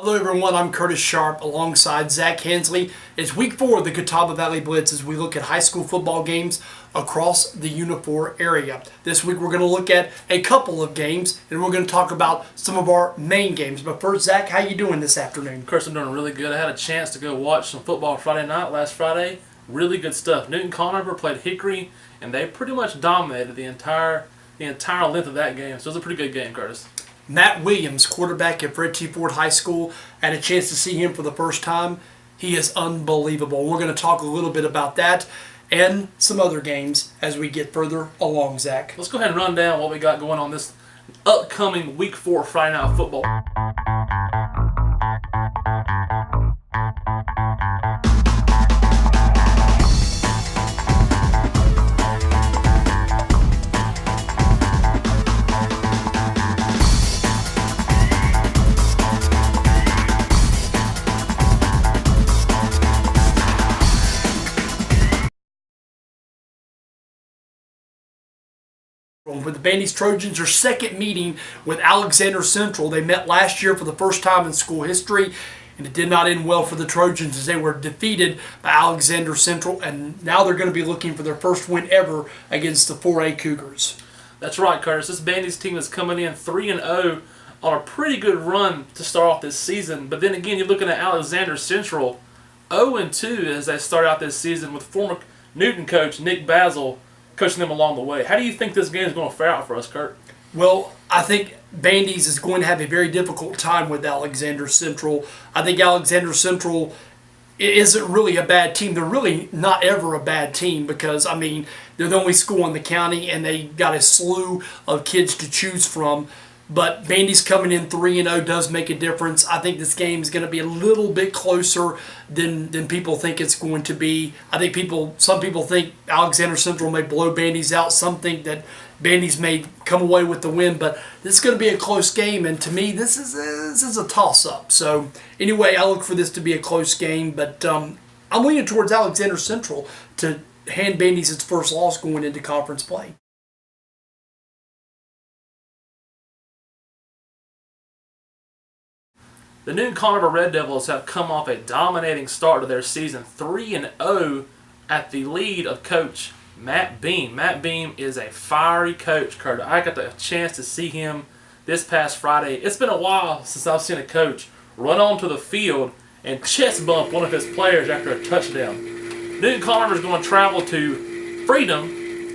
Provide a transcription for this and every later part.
Hello everyone, I'm Curtis Sharp alongside Zach Hensley. It's week 4 of the Catawba Valley Blitz as we look at high school football games across the Unifor area. This week we're going to look at a couple of games and we're going to talk about some of our main games. But first, Zach, how you doing this afternoon? Curtis, I'm doing really good. I had a chance to go watch some football Friday night, last Friday. Really good stuff. Newton Conover played Hickory and they pretty much dominated the entire length of that game. So it was a pretty good game, Curtis. Matt Williams, quarterback at Fred T. Ford High School, had a chance to see him for the first time. He is unbelievable. We're going to talk a little bit about that and some other games as we get further along, Zach. Let's go ahead and run down what we got going on this upcoming week 4 Friday night football. With the Bandy's Trojans, their second meeting with Alexander Central. They met last year for the first time in school history, and it did not end well for the Trojans as they were defeated by Alexander Central, and now they're going to be looking for their first win ever against the 4A Cougars. That's right, Curtis. This Bandy's team is coming in 3-0 on a pretty good run to start off this season, but then again, you're looking at Alexander Central 0-2 as they start out this season with former Newton coach Nick Basil coaching them along the way. How do you think this game is going to fare out for us, Kurt? Well, I think Bandy's is going to have a very difficult time with Alexander Central. I think Alexander Central isn't really a bad team. They're really not ever a bad team because, I mean, they're the only school in the county and they got a slew of kids to choose from. But Bandy's coming in 3-0 does make a difference. I think this game is going to be a little bit closer than people think it's going to be. I think some people think Alexander Central may blow Bandy's out. Some think that Bandy's may come away with the win. But this is going to be a close game, and to me, this is a toss-up. So anyway, I look for this to be a close game. But I'm leaning towards Alexander Central to hand Bandy's its first loss going into conference play. The Newton Conover Red Devils have come off a dominating start to their season, 3-0 at the lead of coach Matt Beam. Matt Beam is a fiery coach, Kurt. I got the chance to see him this past Friday. It's been a while since I've seen a coach run onto the field and chest bump one of his players after a touchdown. Newton Conover is going to travel to Freedom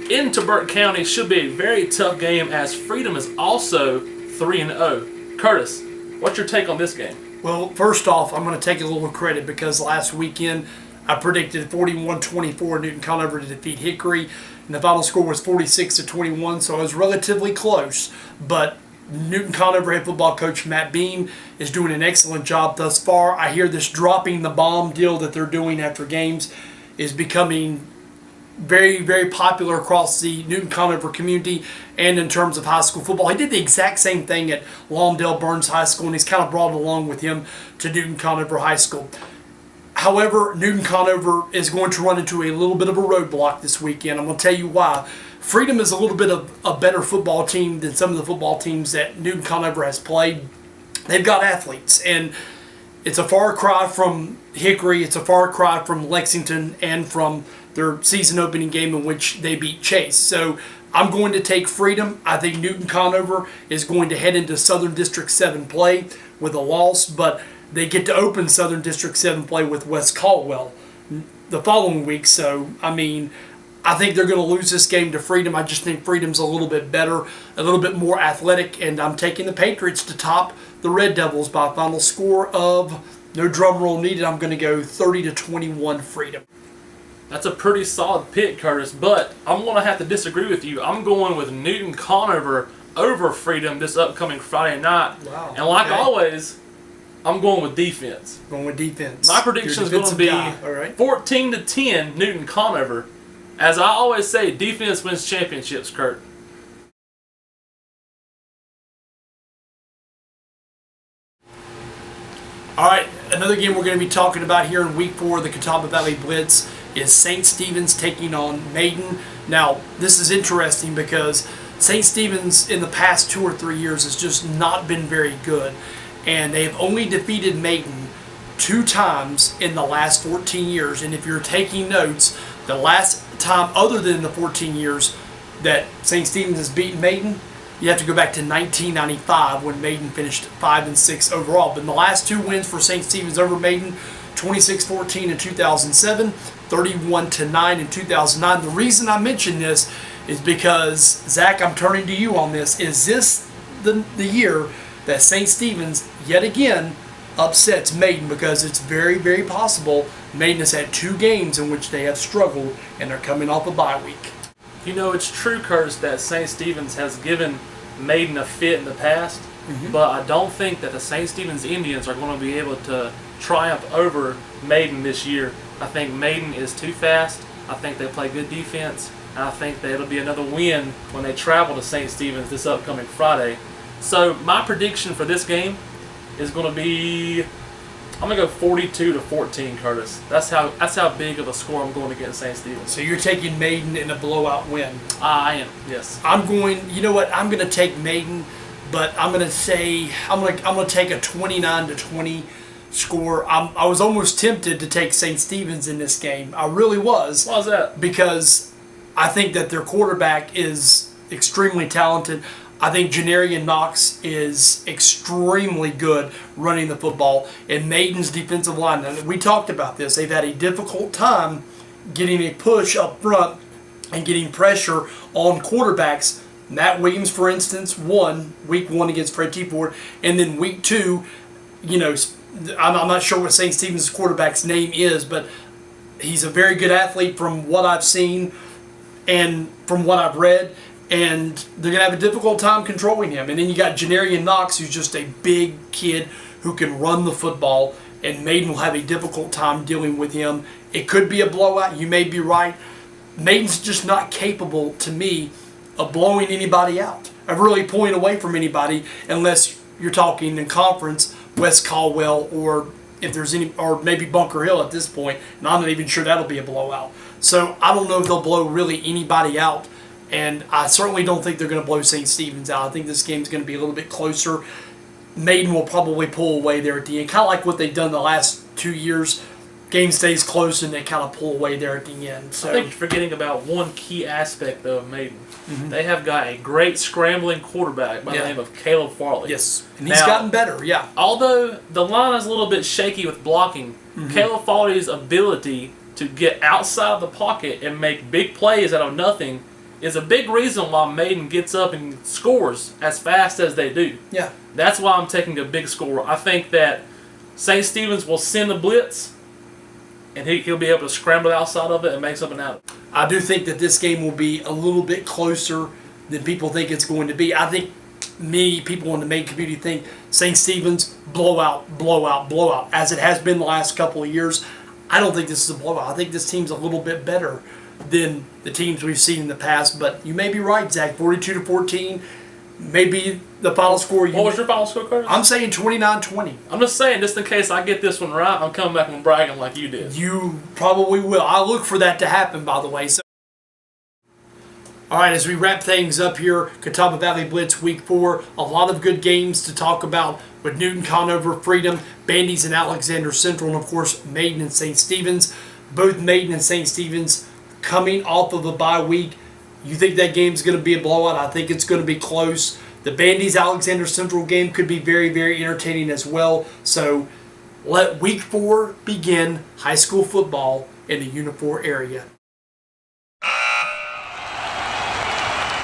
into Burke County. Should be a very tough game as Freedom is also 3-0. Curtis, what's your take on this game? Well, first off, I'm going to take a little credit because last weekend I predicted 41-24 Newton Conover to defeat Hickory, and the final score was 46-21, so I was relatively close. But Newton Conover head football coach Matt Beam is doing an excellent job thus far. I hear this dropping the bomb deal that they're doing after games is becoming very, very popular across the Newton Conover community and in terms of high school football. He did the exact same thing at Lawndale Burns High School, and he's kind of brought it along with him to Newton Conover High School. However, Newton Conover is going to run into a little bit of a roadblock this weekend. I'm going to tell you why. Freedom is a little bit of a better football team than some of the football teams that Newton Conover has played. They've got athletes, and it's a far cry from Hickory. It's a far cry from Lexington and from their season opening game in which they beat Chase. So I'm going to take Freedom. I think Newton Conover is going to head into Southern District 7 play with a loss, but they get to open Southern District 7 play with West Caldwell the following week. So, I mean, I think they're going to lose this game to Freedom. I just think Freedom's a little bit better, a little bit more athletic, and I'm taking the Patriots to top the Red Devils by a final score of, no drum roll needed, I'm going to go 30-21 Freedom. That's a pretty solid pick, Curtis, but I'm going to have to disagree with you. I'm going with Newton Conover over Freedom this upcoming Friday night. Wow. And like always, I'm going with defense. Going with defense. My prediction is going to be 14-10 Newton Conover. As I always say, defense wins championships, Kurt. All right, another game we're going to be talking about here in Week 4 of the Catawba Valley Blitz is St. Stephen's taking on Maiden. Now, this is interesting because St. Stephen's in the past 2 or 3 years has just not been very good. and they have only defeated Maiden 2 times in the last 14 years. And if you're taking notes, the last time other than the 14 years that St. Stephen's has beaten Maiden, you have to go back to 1995 when Maiden finished 5-6 overall. But in the last 2 wins for St. Stephen's over Maiden, 26-14 in 2007, 31-9 in 2009. The reason I mention this is because, Zach, I'm turning to you on this. Is this the year that St. Stephen's yet again upsets Maiden? Because it's very, very possible Maiden has had 2 games in which they have struggled, and they're coming off a bye week. You know, it's true, Curtis, that St. Stephen's has given Maiden a fit in the past, but I don't think that the St. Stephen's Indians are going to be able to triumph over Maiden this year. I think Maiden is too fast. I think they play good defense, and I think that it'll be another win when they travel to St. Stephen's this upcoming Friday. So my prediction for this game is going to be, I'm going to go 42-14, Curtis. That's how big of a score I'm going against St. Stephen's. So you're taking Maiden in a blowout win. I am, yes. I'm going, you know what, I'm going to take Maiden, but I'm going to say, I'm going to take a 29-20 score. I was almost tempted to take St. Stephen's in this game. I really was. Why is that? Because I think that their quarterback is extremely talented. I think Janarian Knox is extremely good running the football. And Maiden's defensive line, and we talked about this, they've had a difficult time getting a push up front and getting pressure on quarterbacks. Matt Williams, for instance, won week 1 against Fred T. Ford, and then week 2, you know, I'm not sure what St. Stephen's quarterback's name is, but he's a very good athlete from what I've seen and from what I've read, and they're going to have a difficult time controlling him. And then you got Janarian Knox, who's just a big kid who can run the football, and Maiden will have a difficult time dealing with him. It could be a blowout. You may be right. Maiden's just not capable, to me, of blowing anybody out, of really pulling away from anybody, unless you're talking in conference, West Caldwell, or if there's any, or maybe Bunker Hill at this point, and I'm not even sure that'll be a blowout. So I don't know if they'll blow really anybody out, and I certainly don't think they're going to blow St. Stephen's out. I think this game's going to be a little bit closer. Maiden will probably pull away there at the end, kind of like what they've done the last 2 years. Game stays close and they kind of pull away there at the end. So I think you're forgetting about one key aspect of Maiden. They have got a great scrambling quarterback by the name of Caleb Farley. Yes, and he's gotten better, yeah. Although the line is a little bit shaky with blocking, Caleb Farley's ability to get outside of the pocket and make big plays out of nothing is a big reason why Maiden gets up and scores as fast as they do. Yeah. That's why I'm taking a big score. I think that St. Stephen's will send the blitz, and he'll be able to scramble outside of it and make something out of it. I do think that this game will be a little bit closer than people think it's going to be. I think people in the Maiden community think St. Stephen's blowout, blowout, blowout, as it has been the last couple of years. I don't think this is a blowout. I think this team's a little bit better than the teams we've seen in the past. But you may be right, Zach. 42-14. Maybe the final score. What was your final score, Curtis? I'm saying 29-20. I'm just saying, just in case I get this one right, I'm coming back and bragging like you did. You probably will. I look for that to happen, by the way. So, all right, as we wrap things up here, Catawba Valley Blitz Week 4, a lot of good games to talk about with Newton, Conover, Freedom, Bandy's and Alexander Central, and of course Maiden and St. Stephen's. Both Maiden and St. Stephen's coming off of a bye week. You think that game's going to be a blowout? I think it's going to be close. The Bandy's Alexander Central game could be very, very entertaining as well. So let Week 4 begin high school football in the Unifor area.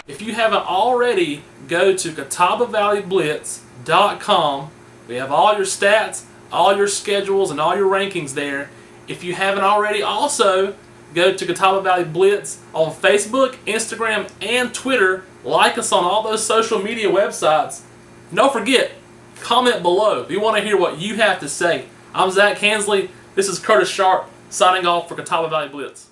If you haven't already, go to CatawbaValleyBlitz.com. We have all your stats, all your schedules, and all your rankings there. If you haven't already, also go to Catawba Valley Blitz on Facebook, Instagram, and Twitter. Like us on all those social media websites. And don't forget, comment below if you want to hear what you have to say. I'm Zach Hansley. This is Curtis Sharp signing off for Catawba Valley Blitz.